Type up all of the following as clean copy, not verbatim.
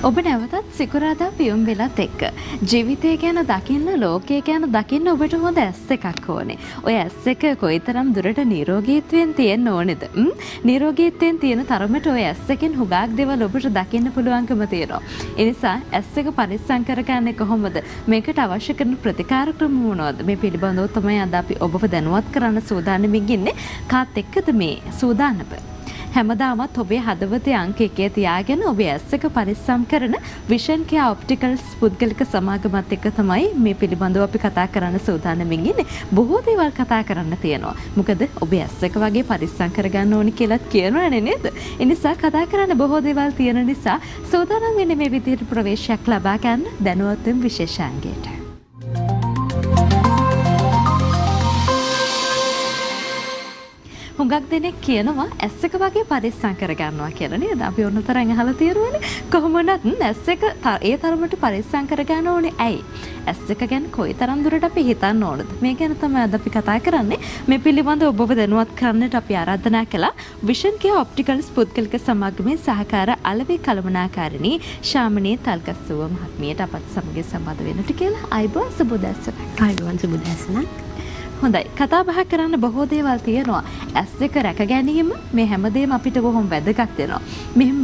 ඔබ නැවතත් සිකුරාදා පියුම් වෙලත් එක්ක ජීවිතය ගැන දකින්න ලෝකය ගැන දකින්න ඔබට හොඳ ඇස් එකක් ඕනේ. ඔය ඇස් එක කොයිතරම් දුරට නිරෝගීත්වයෙන් තියෙන්න ඕනේද? නිරෝගීත්වයෙන් තියෙන තරමට ඔය ඇස් එකෙන් හුඟක් දේවල් ඔබට දකින්න පුළුවන්කම තියෙනවා. ඒ නිසා ඇස් එක පරිස්සම් කරගන්නේ කොහොමද? මේකට අවශ්‍ය කරන ප්‍රතිකාර ක්‍රම මොනවද? මේ පිළිබඳව තමයි අද අපි ඔබව දැනුවත් කරන්න සූදානම්ින් ඉන්නේ. කාත් එක්කද මේ සූදානම? හැමදාමත් ඔබේ හදවතේ අංක 1 තියාගෙන ඔබේ ඇස් එක පරිස්සම් කරන විෂන් කෙයා ඔප්ටිකල්ස් පුද්ගලික සමාගමත් එක්ක තමයි මේ පිළිබඳව අපි කතා කරන්න සූදානම්ින් ඉන්නේ. බොහෝ දේවල් කතා කරන්න තියෙනවා. මොකද ඔබේ ඇස් එක වගේ පරිස්සම් කරගන්න ඕනි කියලාත් කියනවනේ නේද? ඒ නිසා කතා කරන්න බොහෝ දේවල් තියෙන නිසා සූදානම් වෙන්නේ මේ විදිහට ප්‍රවේශයක් ලබා ගන්න දැනුවත් වෙන විශේෂාංගයට. හුඟක් දෙනෙක් කියනවා ඇස් එක වගේ පරිස්සම් කරගන්නවා කියලා නේද? අපි ඔන්න තරම් අහලා තියෙනවනේ. කොහොම වුණත් ඇස් එක ඒ තරමට පරිස්සම් කරගන්න ඕනේ. ඇයි? ඇස් එක ගැන කොයිතරම් දුරට අපි හිතන්න ඕනද? මේ ගැන තමයි අද අපි කතා කරන්නේ. මේ පිළිබඳව ඔබව දැනුවත් කරන්නට අපි ආරාධනා කළා විෂන් කෙයා ඔප්ටිකල්ස් පුද්ගලික සමාගමේ සහකාර අලවි කළමනාකාරිණී ශාමනී තල්ගස්සුව මහත්මියට අපත් සමග සම්බන්ධ වෙන්නට කියලා අයිබෝන් සුබදැසන. අයිබෝන් සුබදැසන. හොඳයි, කතා බහ කරන්න බොහෝ දේවල් තියෙනවා. ඇස් එක රැක ගැනීම මේ හැමදේම අපිට බොහොම වැදගත් වෙනවා.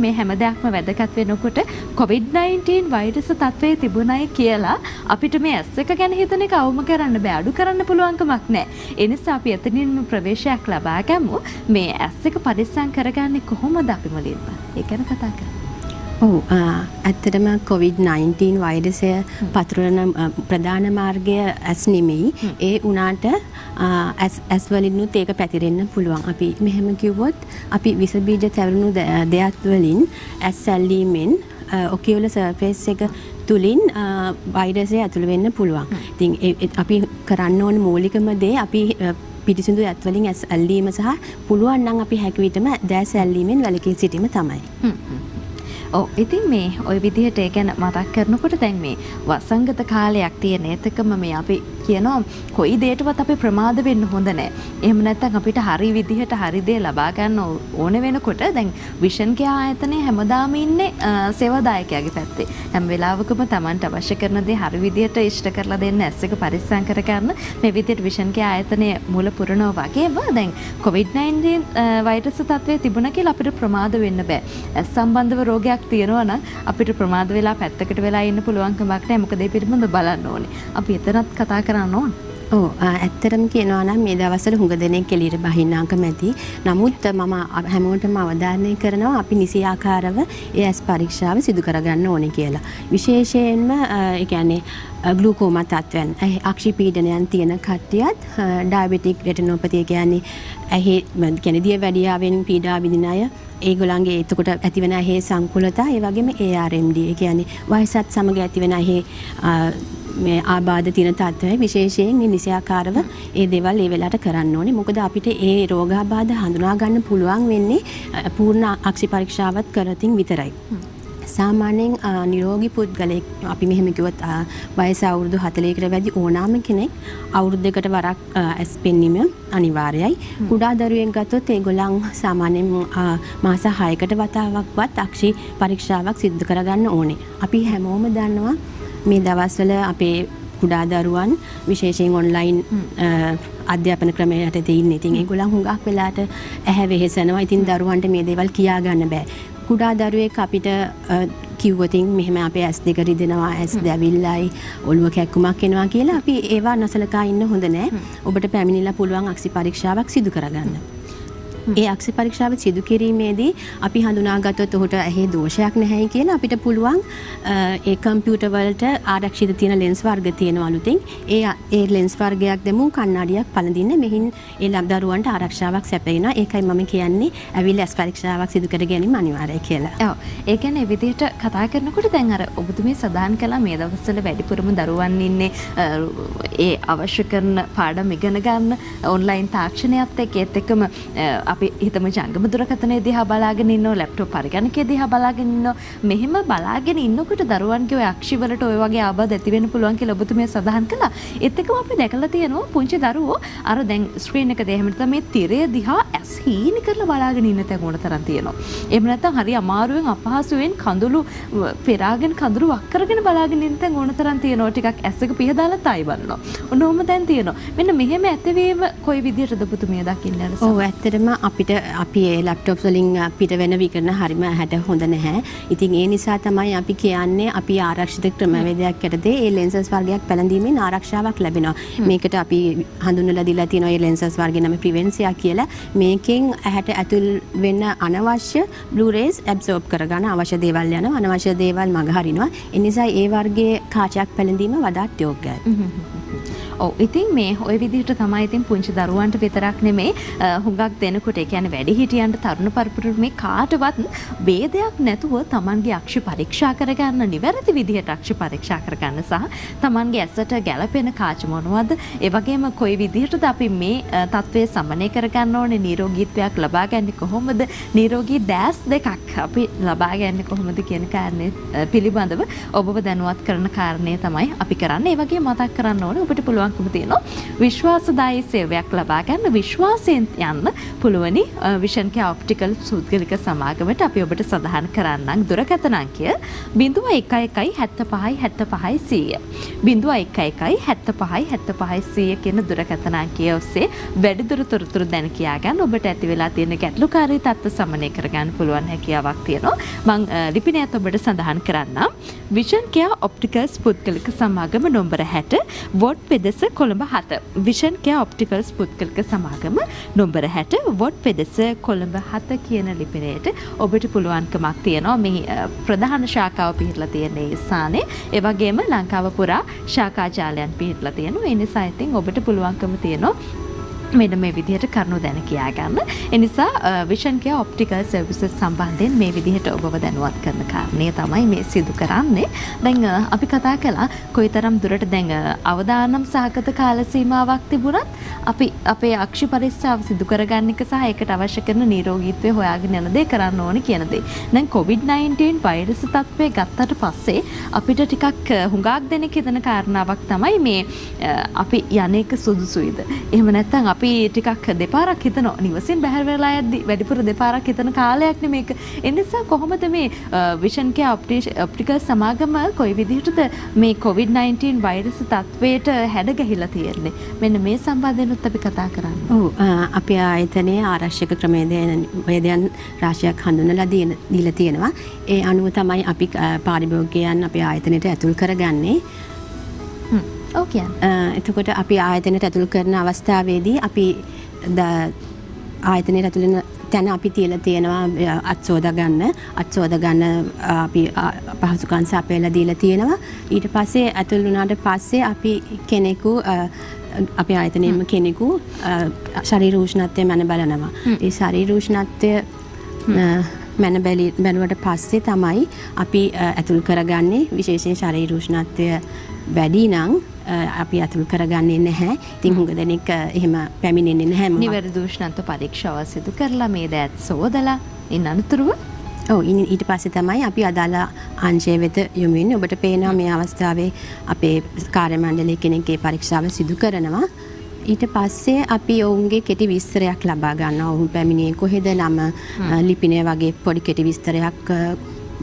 මේ හැම දෙයක්ම වැදගත් වෙනකොට COVID-19 වෛරස් තත්ත්වයේ තිබුණයි කියලා අපිට මේ ඇස් එක ගැන හිතන එක අවම කරන්න බෑ, අඩු කරන්න පුළුවන් කමක් නැහැ. ඒ නිසා අපි එතනින්ම ප්‍රවේශයක් ලබා ගමු. මේ ඇස් එක පරිස්සම් කරගන්නේ කොහොමද අපි මුලින්ම? ඒ ගැන කතා කරමු. ඇත්තටම COVID-19 වෛරසය පතුරන ප්‍රධාන මාර්ගය ඇස් නෙමෙයි. ඒ උනාට ඇස් වලිනුත් ඒක පැතිරෙන්න පුළුවන්. අපි මෙහෙම කිව්වොත් අපි විස බීජ තැවරුණු දෙයක් වලින් ඇස් ඇල්ලීමෙන් ඔකියුලර් සර්ෆේස් එක තුලින් වෛරසය ඇතුළු වෙන්න පුළුවන්. ඉතින් අපි කරන්න ඕන මූලිකම දේ අපි පිටිසිදු ඇත් වලින් ඇස් ඇල්ලීම සහ පුළුවන් නම් අපි හැකි විටම දැස් ඇල්ලීමෙන් වැළකී සිටීම තමයි. ඉතින් මේ ওই විදිහට ඒ ගැන මතක් කරනකොට දැන් මේ වසංගත කාලයක් තියෙන ඒතකම මේ අපි කියනවා කොයි දෙයකටවත් අපි ප්‍රමාද වෙන්න හොඳ නැහැ. එහෙම නැත්නම් අපිට හරි විදිහට හරි දේ ලබා ගන්න ඕන වෙනකොට දැන් විෂන් කෙයා ආයතනයේ හැමදාම ඉන්නේ සේවාදායකයාගේ පැත්තේ. හැම වෙලාවකම Tamanට අවශ්‍ය කරන දේ හරි විදිහට ඉෂ්ට කරලා දෙන්න ඇස් එක පරිස්සම් කරගන්න මේ විදිහට විෂන් කෙයා ආයතනයේ මුල පුරනවා වගේම දැන් COVID-19 වෛරස් තත්ත්වයේ තිබුණා කියලා අපිට ප්‍රමාද වෙන්න බෑ. ඇස් සම්බන්ධව රෝගයක් තියෙනවා නම් අපිට ප්‍රමාද වෙලා පැත්තකට වෙලා ඉන්න පුළුවන් කමක් නැහැ. මොකද ඒ පිළිබඳව බලන්න ඕනේ. අපි එතනත් කතා කරන්න ඕන. ඇත්තටම කියනවා නම් මේ දවස්වල හුඟ දෙනෙක් එළියට බහින්න කැමැති. නමුත් මම හැමෝටම අවධාරණය කරනවා අපි නිසියාකාරව ඒ ඇස් පරීක්ෂාව සිදු කරගන්න ඕනේ කියලා. විශේෂයෙන්ම ඒ කියන්නේ ග්ලූකෝමා තත්ත්වයන් අක්ෂි පීඩනයන් තියෙන කට්ටියත් ඩයබටික් රෙටිනෝපතිය කියන්නේ ඇහි කියන්නේ දියවැඩියාවෙන් පීඩා විඳින අය ඒගොල්ලන්ගේ එතකොට ඇතිවෙන ඇහි සංකුලතා ඒ වගේම ARMD ඒ කියන්නේ වයසත් සමග ඇතිවෙන ඇහි මේ ආබාධ තියෙන තත්ත්වය විශේෂයෙන් නිසියාකාරව ඒ දේවල් ඒ වෙලාවට කරන්න ඕනේ. මොකද අපිට ඒ රෝගාබාධ හඳුනා ගන්න පුළුවන් වෙන්නේ පූර්ණ අක්ෂි පරීක්ෂාවත් කරතින් විතරයි. සාමාන්‍යයෙන් නිරෝගී පුද්ගලයෙක් අපි මෙහෙම කිව්වොත් වයස අවුරුදු 40කට වැඩි ඕනෑම කෙනෙක් අවුරුද්දකට වරක් ඇස් පෙන්වීම අනිවාර්යයි. කුඩා දරුවෙක් ගත්තොත් ඒගොල්ලන් සාමාන්‍යයෙන් මාස 6කට වතාවක්වත් අක්ෂි පරීක්ෂාවක් සිදු කරගන්න ඕනේ. අපි හැමෝම දන්නවා මේ දවස්වල අපේ කුඩා දරුවන් විශේෂයෙන් ඔන්ලයින් අධ්‍යාපන ක්‍රමයට තියෙන්නේ. ඉතින් ඒගොල්ලන් හුඟක් වෙලාට ඇහැ වෙහෙසනවා. ඉතින් දරුවන්ට මේ දේවල් කියා ගන්න බෑ. කුඩා දරුවෙක් අපිට කිව්වොතින් මෙහෙම අපේ ඇස් දෙක රිදෙනවා, ඇස් දැවිල්ලයි, ඔළුව කැක්කුමක් එනවා කියලා අපි ඒවා නොසලකා ඉන්න හොඳ නෑ. ඔබට පැමිණිලා පුළුවන් අක්ෂි පරීක්ෂාවක් සිදු කරගන්න. ඒ අක්ෂි පරීක්ෂාව සිදු කිරීමේදී අපි හඳුනාගත්තොත් ඔහුට ඇහි දෝෂයක් නැහැයි කියලා අපිට පුළුවන් ඒ කම්පියුටර් වලට ආරක්ෂිත තියෙන ලෙන්ස් වර්ග තියෙනවා අලුතින්. ඒ ලෙන්ස් වර්ගයක් දෙමු කණ්ණාඩියක් පළඳින්න මෙහින් ඒ දරුවන්ට ආරක්ෂාවක් සැපයනවා. ඒකයි මම කියන්නේ ඇවිල්ලා ඇස් පරීක්ෂාවක් සිදු කර ගැනීම අනිවාර්යයි කියලා. ඔව්. ඒ කියන්නේ මේ විදිහට කතා කරනකොට දැන් අර ඔබතුමී සදාන් කළා මේ දවස්වල වැඩිපුරම දරුවන් ඉන්නේ ඒ අවශ්‍ය කරන පාඩම් ඉගෙන ගන්න ඔන්ලයින් තාක්ෂණයත් එක්ක ඒත් එක්කම අපි හිතමු ජංගම දුරකථනයේ දිහා බලාගෙන ඉන්නෝ ලැප්ටොප් පරිගණකයේ දිහා බලාගෙන ඉන්නෝ මෙහෙම බලාගෙන ඉන්නකොට දරුවන්ගේ ඔය අක්ෂි වලට ඔය වගේ ආබාධ ඇති වෙන්න පුළුවන් කියලා ඔබතුමිය සඳහන් කළා. ඒත් එක්කම අපි දැකලා තියෙනවා පුංචි දරුවෝ අර දැන් ස්ක්‍රීන් එක දෙහැම නැත්නම් මේ තිරය දිහා ඇස් හීනි කරලා බලාගෙන ඉන්න තැන් ඕන තරම් තියෙනවා. එහෙම නැත්නම් හරි අමාරුවෙන් අපහසුවෙන් කඳුළු පෙරාගෙන කඳුළු වක් කරගෙන බලාගෙන ඉන්න තැන් ඕන තරම් තියෙනවා. ටිකක් ඇස් එක පිහදාලා තයි බලනවා. ඔන්නෝම දැන් තියෙනවා. මෙන්න මෙහෙම ඇතිවීම කොයි විදිහටද ඔබතුමිය දකින්නේ? ඔව් ඇත්තටම අපිට අපි ඒ ලැප්ටොප්ස් වලින් පිට වෙන විකරණ හරිම හැට හොඳ නැහැ. ඉතින් ඒ නිසා තමයි අපි කියන්නේ අපි ආරක්ෂිත ක්‍රමවේදයක් යටතේ ඒ ලෙන්සස් වර්ගයක් පැළඳීමෙන් ආරක්ෂාවක් ලැබෙනවා. මේකට අපි හඳුන්වලා දීලා තියෙනවා ඒ ලෙන්සස් වර්ගයේ නම ප්‍රිවෙන්සියා කියලා. මේකෙන් ඇහැට ඇතුල් වෙන අනවශ්‍ය බ්ලූ රේස් ඇබ්සෝබ් කරගන්න අවශ්‍ය දේවල් යනවා. අනවශ්‍ය දේවල් මගහරිනවා. ඒ නිසා ඒ වර්ගයේ කාචයක් පැළඳීම වඩාත් යෝග්‍යයි. ඔව් ඉතින් මේ ওই විදිහට තමයි ඉතින් පුංචි දරුවන්ට විතරක් නෙමේ හුඟක් දෙනකොට ඒ කියන්නේ වැඩිහිටියන්ට තරුණ පරපුරට මේ කාටවත් ભેදයක් නැතුව Tamanගේ අක්ෂි පරීක්ෂා කරගන්න නිවැරදි විදිහට අක්ෂි පරීක්ෂා කරගන්න සහ Tamanගේ ඇසට ගැළපෙන කාච මොනවද ඒ වගේම කොයි විදිහටද අපි මේ තත්ත්වය සමනය කරගන්න ඕනේ නිරෝගීත්වයක් ලබා ගන්න කොහොමද නිරෝගී දැස් දෙකක් අපි ලබා ගන්න කොහොමද කියන කාරණේ පිළිබඳව ඔබව දැනුවත් කරන කාරණේ තමයි අපි කරන්නේ. ඒ වගේ මතක් කරන්න ඕනේ ඔබට පුළුවන් විශ්වාසදායී සේවයක් ලබා ගන්න විශ්වාසයෙන් යන්න පුළුවනි විෂන් කෙයා ඔප්ටිකල් පුද්ගලික සමාගමට අපි ඔබට සඳහන් කරන්නම් දුරකථන අංකය 0111 75 75 100 0111 75 75 100 කියන දුරකථන අංකය ඔස්සේ වැඩිදුර තොරතුරු දැන කියා ගන්න ඔබට ඇති වෙලා තියෙන ගැටලුකාරී තත්ත්ව සමනය කර ගන්න පුළුවන් හැකියාවක් තියෙනවා මම ලිපිනයත් ඔබට සඳහන් කරන්නම් විෂන් කෙයා ඔප්ටිකල්ස් පුද්ගලික සමාගම නම්බර 60 වොට් පෙදෙස කොළඹ 7 විෂන් කෙයා ඔප්ටිකල්ස් පුද්ගලික සමාගම නම්බර 60 වොට් පෙදෙස කොළඹ 7 කියන ලිපිනයට ඔබට පුළුවන්කමක් තියෙනවා මේ ප්‍රධාන ශාඛාව පිහිටලා තියෙන ඒ ස්ථානේ ඒ වගේම ලංකාව පුරා ශාඛා ජාලයන් පිහිටලා තියෙනවා ඒ නිසා ඉතින් ඔබට පුළුවන්කම තියෙනවා මෙන්න මේ විදිහට කරුණු දැන කියා ගන්න. ඒ නිසා විෂන් කෙයා ඔප්ටිකල් සර්විසස් සම්බන්ධයෙන් මේ විදිහට ඔබව දැනුවත් කරන කාරණේ තමයි මේ සිදු කරන්නේ. දැන් අපි කතා කළා කොයිතරම් දුරට දැන් අවදානම් සහගත කාල සීමාවක් තිබුණත් අපි අපේ අක්ෂි පරීක්ෂාව සිදු කරගන්න එක සහ ඒකට අවශ්‍ය කරන නිරෝගීත්වය හොයාගෙන යන දේ කරන්න ඕනේ කියන දේ. දැන් COVID-19 වෛරස් තත්ත්වය ගත්තට පස්සේ අපිට ටිකක් හුඟක් දෙනෙක් හිතන කාරණාවක් තමයි මේ අපි යන්නේක සුදුසුයිද? එහෙම නැත්නම් අපි ටිකක් දෙපාරක් හිතනවා නිවසෙන් බැහැර වෙලා යද්දි වැඩිපුර දෙපාරක් හිතන කාලයක් නේ මේක. ඒ නිසා කොහොමද මේ විෂන් කෙයා ඔප්ටිකල් සමාගම කොයි විදිහටද මේ COVID-19 වෛරස් තත්ත්වයට හැඩගැහිලා තියෙන්නේ? මෙන්න මේ සම්බන්ධයෙන් අපි කතා කරන්නේ. ඔව් අපේ ආයතනයේ ආරක්ෂක ක්‍රමවේදයන් රාශියක් හඳුන්වලා දීලා තියෙනවා. ඒ අනුව තමයි අපි පාරිභෝගිකයන් අපේ ආයතනයට ඇතුල් කරගන්නේ. එතකොට අපි ආයතනයට ඇතුල් කරන අවස්ථාවේදී අපි ආයතනයට ඇතුල් වෙන තැන අපි තියලා තියෙනවා අත් සෝදා ගන්න අපි පහසුකම් සපයලා දීලා තියෙනවා. ඊට පස්සේ ඇතුල් වුණාට පස්සේ අපි කෙනෙකු අපේ ආයතනයේම කෙනෙකු ශරීර උෂ්ණත්වය මැන බලනවා. ඒ ශරීර උෂ්ණත්වය මැන බැලුවට පස්සේ තමයි අපි ඇතුල් කරගන්නේ. විශේෂයෙන් ශරීර උෂ්ණත්වය වැඩි නම් අපි අතුල් කරගන්නේ නැහැ. ඉතින් හුඟ දෙනෙක් එහෙම පැමිණෙන්නේ නැහැ. නිවැරදි උෂ්ණත්ව පරීක්ෂාව සිදු කරලා මේ දෑත් සෝදලා ඉන්න අනතුරුව ඊට පස්සේ තමයි අපි අදාළ අංශය වෙත යොමු වෙන්නේ. ඔබට පේනවා මේ අවස්ථාවේ අපේ කාර්ය මණ්ඩලයේ කෙනෙක්ගේ පරීක්ෂාව සිදු කරනවා. ඊට පස්සේ අපි ඔවුන්ගේ කෙටි විස්තරයක් ලබා ගන්නවා. ඔවුන් පැමිණියේ කොහෙද, නම, ලිපිනය වගේ පොඩි කෙටි විස්තරයක්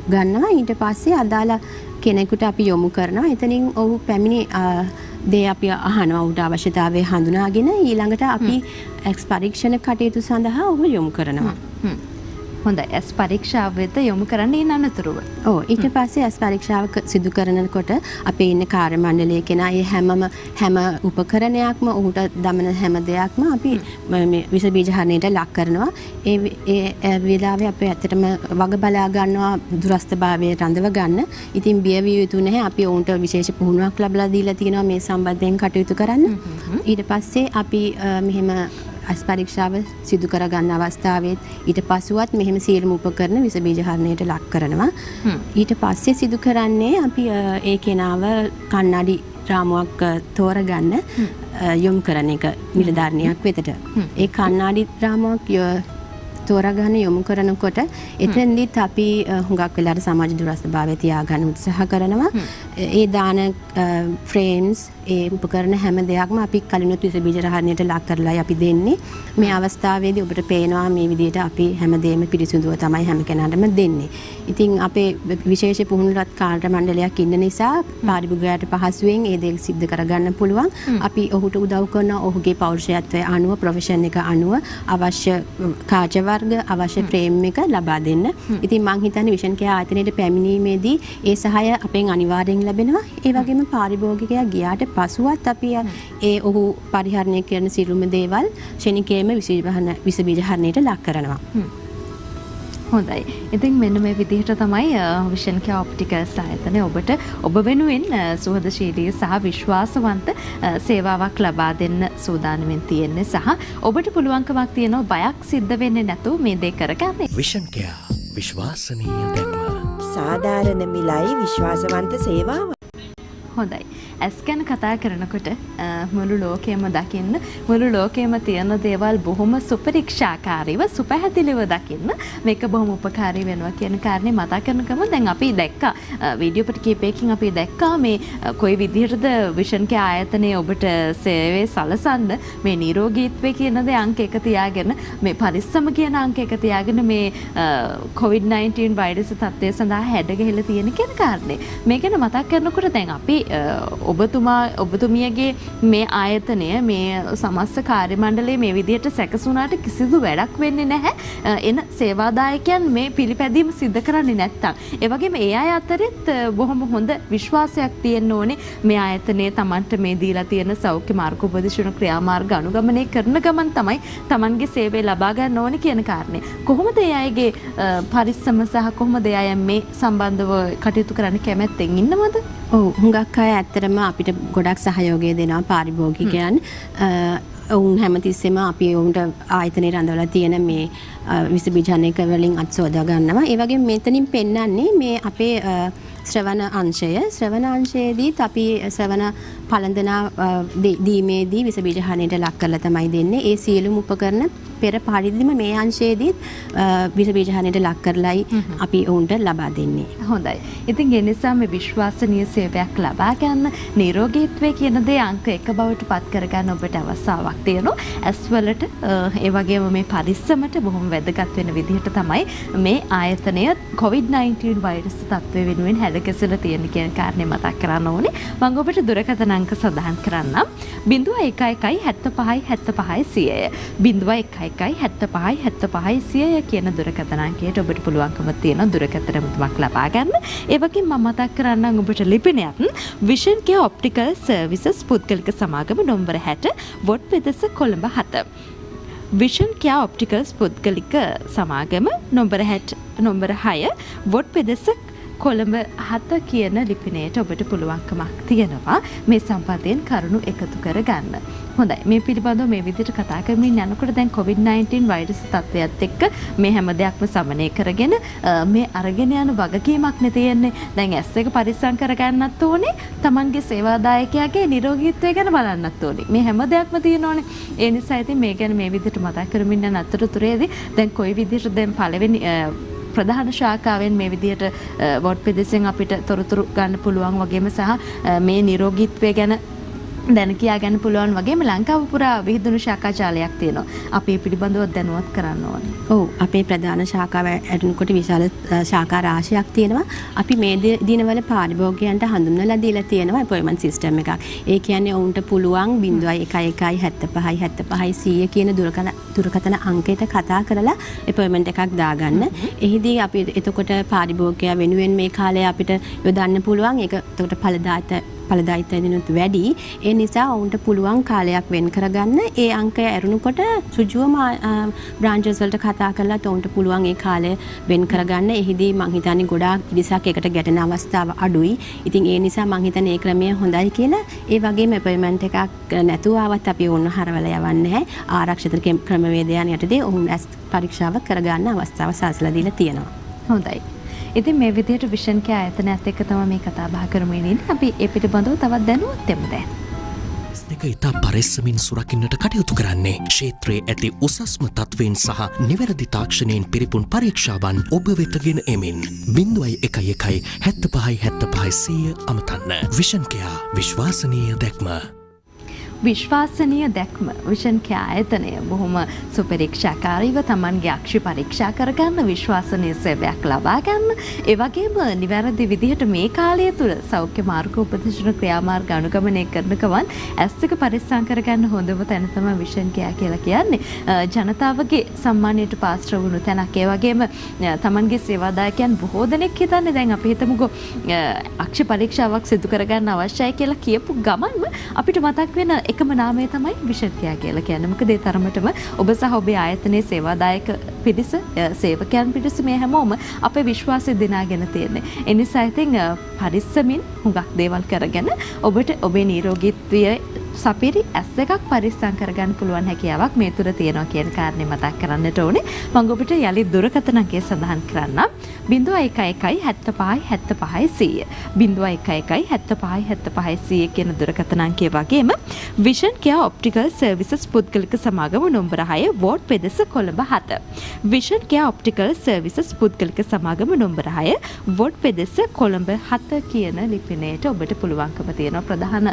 ගන්නවා. ඊට පස්සේ අදාළ කෙනෙකුට අපි යොමු කරනවා. එතනින් ඔහු පැමිණි දේ අපි අහනවා. ඔහුට අවශ්‍යතාවය හඳුනාගෙන ඊළඟට අපි එක්ස් පරීක්ෂණ කටයුතු සඳහා ඔහු යොමු කරනවා. හොඳයි. ඇස් පරීක්ෂාව වෙත යොමු කරන්න ඉන්න අනතුරුව. ඊට පස්සේ ඇස් පරීක්ෂාව සිදු කරනකොට අපේ ඉන්න කාර්ය මණ්ඩලයේ කෙනා ඒ හැම උපකරණයක්ම ඔහුට දමන හැම දෙයක්ම අපි මේ විස බීජ හරණයට ලක් කරනවා. ඒ වේලාවේ අපි ඇත්තටම වග බලා ගන්නවා දුරස්ථභාවය රඳව ගන්න. ඉතින් බිය විය යුතු නැහැ. අපි ඔවුන්ට විශේෂ පුහුණුවක් ලැබලා දීලා තියෙනවා මේ සම්බන්ධයෙන් කටයුතු කරන්න. ඊට පස්සේ අපි මෙහෙම ඇස් පරීක්ෂාව සිදු කරගන්න අවස්ථාවෙත් ඊට පසුවත් මෙහෙම සියලුම උපකරණ විස බීජ හරණයට ලක් කරනවා. ඊට පස්සේ සිදු කරන්නේ අපි ඒ කෙනාව කණ්ණාඩි රාමුවක් තෝරගන්න යොමු කරන එක නිලධාරිනියක් වෙතට. ඒ කණ්ණාඩි රාමුවක් තෝරාගන්න යොමු කරනකොට එතෙන්දිත් අපි හුඟක් වෙලාවට සමාජ දුරස්ථභාවය තියාගන්න උත්සාහ කරනවා. ඒ දාන ෆ්‍රේම්ස් ඒ උපකරණ හැම දෙයක්ම අපි කලිනුත් විස බීජ රහණයට ලක් කරලායි අපි දෙන්නේ. මේ අවස්ථාවේදී ඔබට පේනවා මේ විදිහට අපි හැමදේම පිරිසිදුව තමයි හැම කෙනාටම දෙන්නේ. ඉතින් අපේ විශේෂ පුහුණුලත් කාර්ය මණ්ඩලයක් ඉන්න නිසා පාරිභෝගිකයාට පහසුවෙන් ඒ දේ සිද්ධ කරගන්න පුළුවන්. අපි ඔහුට උදව් කරන ඔහුගේ පෞරුෂත්වයේ අනුව ප්‍රොෆෙෂන් එක අනුව අවශ්‍ය කාර්ය වර්ග අවශ්‍ය ෆ්‍රේම් එක ලබා දෙන්න. ඉතින් මම හිතන්නේ විෂන් කෙයා ආයතනයේ පැමිණීමේදී ඒ සහාය අපෙන් අනිවාර්යෙන් ලැබෙනවා. ඒ වගේම පාරිභෝගිකයා ගියාට පසුවත් අපි ඒ ඔහු පරිහරණය කරන සිරුම දේවල් ශනිකේම විස බීජ හරණයට ලක් කරනවා. හොඳයි. ඉතින් මෙන්න මේ විදිහට තමයි විෂන් කෙයා ඔප්ටිකල්ස් ආයතනය ඔබට ඔබ වෙනුවෙන් සුහදශීලී සහ විශ්වාසවන්ත සේවාවක් ලබා දෙන්න සූදානම්ෙන් තියෙන්නේ සහ ඔබට පුළුවන්කමක් තියෙනවා බයක් සිද්ධ වෙන්නේ නැතුව මේ දේ කරගන්න. විෂන් කෙයා විශ්වාසනීය දැක්ම. සාධාරණ මිලයි විශ්වාසවන්ත සේවාව. හොඳයි. ඇස් ගැන කතා කරනකොට මුළු ලෝකයම දකින්න මුළු ලෝකයේම තියෙන දේවල් බොහොම සුපරීක්ෂාකාරීව සුපැහැදිලිව දකින්න මේක බොහොම උපකාරී වෙනවා කියන කාරණේ මතක් කරනකම දැන් අපි දැක්කා වීඩියෝ පිට කීපයකින් අපි දැක්කා මේ කොයි විදිහටද විෂන් කෙයා ආයතනයේ ඔබට සේවය සලසන්න මේ නිරෝගීත්වය කියන දේ අංක 1 තියාගෙන මේ පරිස්සම කියන අංක 1 තියාගෙන මේ COVID-19 වෛරස් තත්ත්වය සඳහා හැඩ ගැහිලා තියෙන කියන කාරණේ මේ ගැන මතක් කරනකොට දැන් අපි ඔබතුමියගේ මේ ආයතනය මේ සමස්ත කාර්ය මණ්ඩලයේ මේ විදිහට සැකසුණාට කිසිදු වැඩක් වෙන්නේ නැහැ. එන සේවාදායකයන් මේ පිළිපැදීම සිද්ධ කරන්නේ නැත්තම්. ඒ වගේම ඒ අය අතරෙත් බොහොම හොඳ විශ්වාසයක් තියෙන්න ඕනේ මේ ආයතනයේ Tamanට මේ දීලා තියෙන සෞඛ්‍ය මාර්ගෝපදේශන ක්‍රියාමාර්ග අනුගමනය කරන ගමන් තමයි Tamanගේ සේවය ලබා ගන්න ඕනේ කියන කාරණේ. කොහොමද ඒ අයගේ පරිස්සම සහ කොහොමද ඒ අය මේ සම්බන්ධව කටයුතු කරන්න කැමැත්තෙන් ඉන්නවද? ඔව් හුඟක් අය ඇත්තටම අපිට ගොඩක් සහයෝගය දෙනවා පාරිභෝගිකයන්. ඔවුන් හැමතිස්සෙම අපි ඔවුන්ට ආයතනයේ රඳවලා තියෙන මේ විස බීජාණයක වලින් අත් සෝදා ගන්නවා. ඒ වගේම මෙතනින් පෙන්වන්නේ මේ අපේ ශ්‍රවණ අංශයේදීත් අපි ශ්‍රවණ පළඳනා දීමේදී විස බීජ හරණයට ලක් කරලා තමයි දෙන්නේ. ඒ සියලුම උපකරණ පෙර පරිදිම මේ අංශයේදීත් විස බීජ හරණයට ලක් කරලායි අපි ඔවුන්ට ලබා දෙන්නේ. හොඳයි. ඉතින් ඒ නිසා මේ විශ්වාසනීය සේවයක් ලබා ගන්න නිරෝගීත්වය කියන දේ අංක 1 බවට පත් කරගන්න ඔබට අවස්ථාවක් තියෙනවා. ඇස්වලට ඒ වගේම මේ පරිස්සමට බොහොම වැදගත් වෙන විදිහට තමයි මේ ආයතනය COVID-19 වෛරස් තත්ත්වය වෙනුවෙන් හැදගැසලා තියෙන කියන කාරණේ මතක් කරන්න ඕනේ. මම ඔබට දුරකථන අංක සඳහන් කරන්නම්. 0111 75 75 100 0111 75 75 100 කියන දුරකථන අංකයට ඔබට පුළුවන්කම තියෙනවා දුරකථන මුදමක් ලබා ගන්න. ඒ වගේම මම මතක් කරන්නම් ඔබට ලිපිනයක් විෂන් කෙයා ඔප්ටිකල් සර්විසස් පුද්ගලික සමාගම නම්බර 60 වොට් පෙදෙස කොළඹ 7. විෂන් කෙයා ඔප්ටිකල්ස් පුද්ගලික සමාගම නම්බර 6 වොට් පෙදෙස කොළඹ 7 කියන ලිපිනයට ඔබට පුළුවන්කමක් තියෙනවා මේ සම්බන්ධයෙන් කරුණු එකතු කරගන්න. හොඳයි. මේ පිළිබඳව මේ විදිහට කතා කරමින් යනකොට දැන් COVID-19 වෛරස් තත්ත්වයත් එක්ක මේ හැම දෙයක්ම සමනය කරගෙන මේ අරගෙන යන වගකීමක් නේ තියෙන්නේ. දැන් ඇස් එක පරිස්සම් කරගන්නත් ඕනේ. Tamanගේ සේවාදායකයාගේ නිරෝගීත්වය ගැන බලන්නත් ඕනේ. මේ හැම දෙයක්ම තියෙනෝනේ. ඒ නිසා ඉතින් මේ ගැන මේ විදිහට මතක් කරමින් යන අතරතුරේදී දැන් කොයි විදිහට දැන් පළවෙනි ප්‍රධාන ශාඛාවෙන් මේ විදිහට වොට් පෙදෙසෙන් අපිට තොරතුරු ගන්න පුළුවන් වගේම සහ මේ නිරෝගීත්වය ගැන දැන කියා ගන්න පුළුවන් වගේම ලංකාව පුරා විහිදුණු ශාඛා ජාලයක් තියෙනවා. අපි මේ පිළිබඳව දැනුවත් කරන්න ඕනේ. ඔව් අපේ ප්‍රධාන ශාඛාව ඇතුළත විශාල ශාඛා රාශියක් තියෙනවා. අපි මේ දිනවල පාරිභෝගිකයන්ට හඳුන්වලා දීලා තියෙනවා අපොයින්ට්මන්ට් සිස්ටම් එකක්. ඒ කියන්නේ ඔවුන්ට පුළුවන් 0111 75 75 100 කියන දුරකථන අංකයට කතා කරලා අපොයින්ට්මන්ට් එකක් දාගන්න. එහිදී අපි එතකොට පාරිභෝගිකයා වෙනුවෙන් මේ කාලය අපිට යොදන්න පුළුවන්. ඒක එතකොට ඵලදායීත්වය දිනුත් වැඩි. ඒ නිසා ඔවුන්ට පුළුවන් කාලයක් වෙන් කරගන්න. ඒ අංකය ඇරුණකොට සුජුවම බ්‍රාන්චස් වලට කතා කරලා ඔවුන්ට පුළුවන් ඒ කාලය වෙන් කරගන්න. එහිදී මං හිතන්නේ ගොඩාක් පිරිසක් එකට ගැටෙන අවස්ථාව අඩුයි. ඉතින් ඒ නිසා මං හිතන්නේ ඒ ක්‍රමය හොඳයි කියලා. ඒ වගේම අපොයින්ට්මන්ට් එකක් නැතුව ආවත් අපි ඔවුන් හරවලා යවන්නේ නැහැ. ආරක්ෂිත ක්‍රමවේදයන් යටතේ ඔවුන් ඇස් පරීක්ෂාව කරගන්න අවස්ථාව සලසලා දීලා තියෙනවා. හොඳයි. ඉතින් මේ විදිහට විෂන් කෙයා ආයතනයත් එක්ක තමයි මේ කතා බහ කරමින් ඉන්නේ. අපි ඒ පිළිබඳව තවත් දැනුවත් වෙමු දැන්. දෙක ඉතා පරිස්සමින් සුරකින්නට කටයුතු කරන්නේ ක්ෂේත්‍රයේ ඇති උසස්ම තත්වයෙන් සහ නිවැරදි තාක්ෂණයෙන් පිරිපුන් පරීක්ෂාවන් ඔබ වෙතගෙන එමින් 01117575 අමතන්න. විෂන් කෙයා විශ්වාසනීය දැක්ම. විශ්වාසනීය දැක්ම විෂන් කෙයා ආයතනය බොහොම සුපරීක්ෂාකාරීව Tamanගේ අක්ෂි පරීක්ෂා කරගන්න විශ්වාසනීය සේවයක් ලබා ගන්න ඒ වගේම නිවැරදි විදිහට මේ කාලය තුල සෞඛ්‍ය මාර්ග උපදේශන ක්‍රියාමාර්ග අනුගමනය කරන ගමන් ඇස් දෙක පරිස්සම් කරගන්න හොඳම තැන තමයි විෂන් කෙයා කියලා කියන්නේ ජනතාවගේ සම්මානයට පාත්‍ර වුණු තැනක් ඒ වගේම Tamanගේ සේවාදායකයන් බොහෝ දෙනෙක් හිතන්නේ දැන් අපි හිතමුකෝ අක්ෂි පරීක්ෂාවක් සිදු කරගන්න අවශ්‍යයි කියලා කියපු ගමන්ම අපිට මතක් වෙන එකම නාමය තමයි විෂන් කෙයා කියලා කියන්නේ. මොකද ඒ තරමටම ඔබ සහ ඔබේ ආයතනයේ සේවාදායක පිරිස සේවකයන් පිරිස මේ හැමෝම අපේ විශ්වාසය දිනාගෙන තියෙන්නේ. ඒ නිසා ඉතින් පරිස්සමින් හුඟක් දේවල් කරගෙන ඔබට ඔබේ නිරෝගීත්වය සපිරි ඇස් දෙකක් පරිස්සම් කරගන්න පුළුවන් හැකියාවක් මේ තුර තියෙනවා කියන කාරණේ මතක් කරන්නට ඕනේ. මම ඔබට යලි දුරකථන අංකය සඳහන් කරන්නම්. 01117575 01117575 කියන දුරකථන අංකය වගේම විෂන් කෙයා ඔප්ටිකල් සර්විසස් පුද්ගලික සමාගම නම්බර 6 වෝඩ් පෙදෙස Colombo 7. Vision Keya optical services පුද්ගලික සමාගම නම්බර 6 වෝඩ් පෙදෙස කොළඹ 7 කියන ලිපිනයට ඔබට පුළුවන්කම තියෙනවා. ප්‍රධාන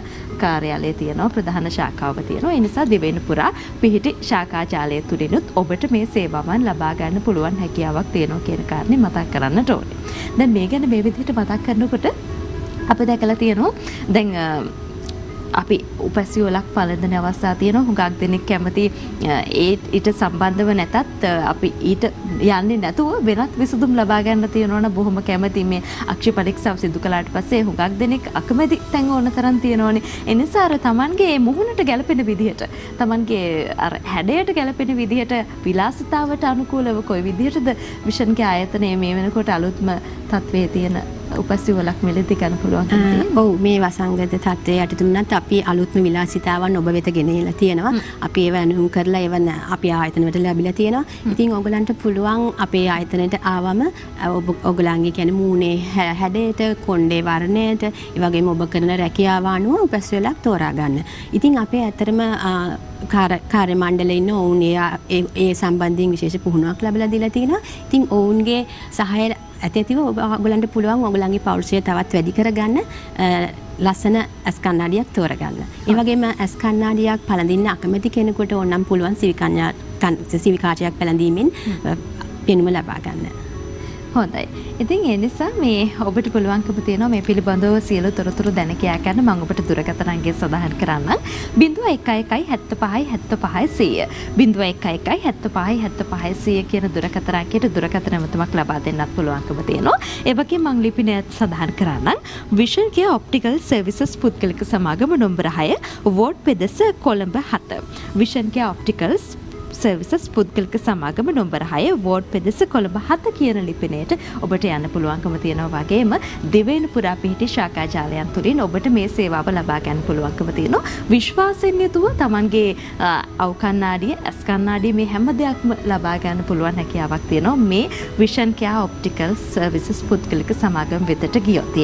කාර්යාලය තියෙනවා. ප්‍රධාන ශාඛාව තියෙනවා. ඒ නිසා දිවයින පුරා පිහිටි ශාඛා ජාලය තුලිනුත් ඔබට මේ සේවාවන් ලබා ගන්න පුළුවන් හැකියාවක් තියෙනවා කියන කාරණේ මතක් කරන්නට ඕනේ. දැන් මේ ගැන මේ විදිහට මතක් කරනකොට අපි දැකලා තියෙනවා දැන් අපි උපැසියලක් පළඳන අවස්ථා තියෙනවා. හුඟක් දෙනෙක් කැමති ඊට සම්බන්ධව නැතත් අපි ඊට යන්නේ නැතුව වෙනත් විසඳුම් ලබා ගන්න තියෙනවනේ බොහොම කැමති මේ අක්ෂි පරීක්ෂාව සිදු කළාට පස්සේ හුඟක් දෙනෙක් අකමැති තැන් ඕන තරම් තියෙනවනේ. ඒ නිසා අර Tamanගේ මුහුණට ගැලපෙන විදිහට Tamanගේ අර හැඩයට ගැලපෙන විදිහට විලාසිතාවට අනුකූලව කොයි විදිහටද විෂන් කෙයා ආයතනයේ මේ වෙනකොට අලුත්ම තත්වයේ තියෙන උපැසියලක් මෙලෙදි ගන්න පුළුවන්. ඔව් මේ වසංගත තත්ත්වයේ යටතුනත් අපි අලුත්ම විලාසිතාවන් ඔබ වෙත ගෙනහිලා තියෙනවා. අපි ඒව අනුම් කරලා ඒව අපි ආයතනවලට ලැබිලා තියෙනවා. ඉතින් ඔයගලන්ට පුළුවන් අපේ ආයතනයට ආවම ඔයගලන්ගේ කියන්නේ මූණේ හැඩයට, කොණ්ඩේ වර්ණයට, ඒ වගේම ඔබ කරන රැකියාව අනුව උපැසියලක් තෝරා ගන්න. ඉතින් අපේ ඇතරම කාර්ය මණ්ඩලයේ ඉන්න ඔවුන් ඒ සම්බන්ධයෙන් විශේෂ පුහුණුවක් ලැබලා දීලා තියෙනවා. ඉතින් ඔවුන්ගේ සහාය ඇතිව ඔයගලන්ට පුළුවන් ඔයගලන්ගේ පෞරුෂය තවත් වැඩි කරගන්න ලස්සන ඇස් කණ්ණාඩියක් තෝරගන්න. ඒ වගේම ඇස් කණ්ණාඩියක් පළඳින්න අකමැති කෙනෙකුට ඕනම් පුළුවන් සිවිකාචයක් පළඳීමෙන් පෙනුම ලබා ගන්න. හොඳයි. ඉතින් ඒ නිසා මේ ඔබට පුළුවන්කම තියෙනවා මේ පිළිබඳව සියලු තොරතුරු දැන කියා ගන්න මම ඔබට දුරකථන අංකය සඳහන් කරන්නම් 01117575 01117575 කියන දුරකථන අංකයට දුරකථන නැමතුමක් ලබා දෙන්නත් පුළුවන්කම තියෙනවා. ඒ වගේම මම ලිපිනයත් සඳහන් කරන්නම් විෂන් කෙයා ඔප්ටිකල් සර්විසස් පුද්ගලික සමාගම නම්බර 6 වෝඩ් පෙදෙස Colombo 7. Vision Keya opticals services පුද්ගලික සමාගම නම්බර 6 වෝඩ් පෙදෙස කොළඹ 7 කියන ලිපිනයට ඔබට යන්න පුළුවන්කම තියෙනවා. වගේම දිවයින පුරා පිහිටි ශාඛා ජාලයන් තුලින් ඔබට මේ සේවාව ලබා ගන්න පුළුවන්කම තියෙනවා. විශ්වාසයෙන් යුතුව Tamanගේ අවු කණ්ණාඩිය, ඇස් කණ්ණාඩිය මේ හැම දෙයක්ම ලබා ගන්න පුළුවන් හැකියාවක් තියෙනවා මේ විෂන් කෙයා ඔප්ටිකල් සර්විසස් පුද්ගලික සමාගම වෙතට ගියොත්.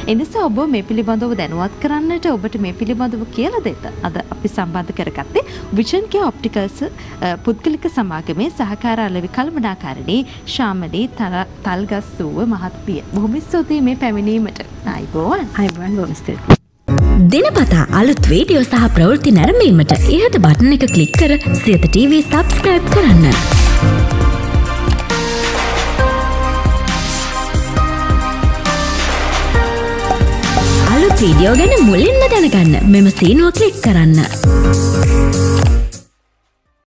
ඒ නිසා ඔබ මේ පිළිබඳව දැනුවත් කරන්නට ඔබට මේ පිළිබඳව කියලා දෙන්න අද අපි සම්බන්ධ කරගත්තේ විෂන් කෙයා ඔප්ටිකල්ස් පුද්ගලික සමාගමේ සහකාර අලෙවි කළමනාකාරිණී ශාමලී තල්ගස්සුව මහත්මිය. බොහොම ස්තුතියි මේ පැමිණීමට. ආයිබෝවන්. ආයිබෝවන් බොහොම ස්තුතියි. දිනපතා අලුත් වීඩියෝ සහ ප්‍රවෘත්ති නැරඹීමට ඉහත බටන් එක ක්ලික් කර සියත TV subscribe කරන්න. අලුත් වීඩියෝ ගැන මුලින්ම දැනගන්න මෙම සීනුව ක්ලික් කරන්න.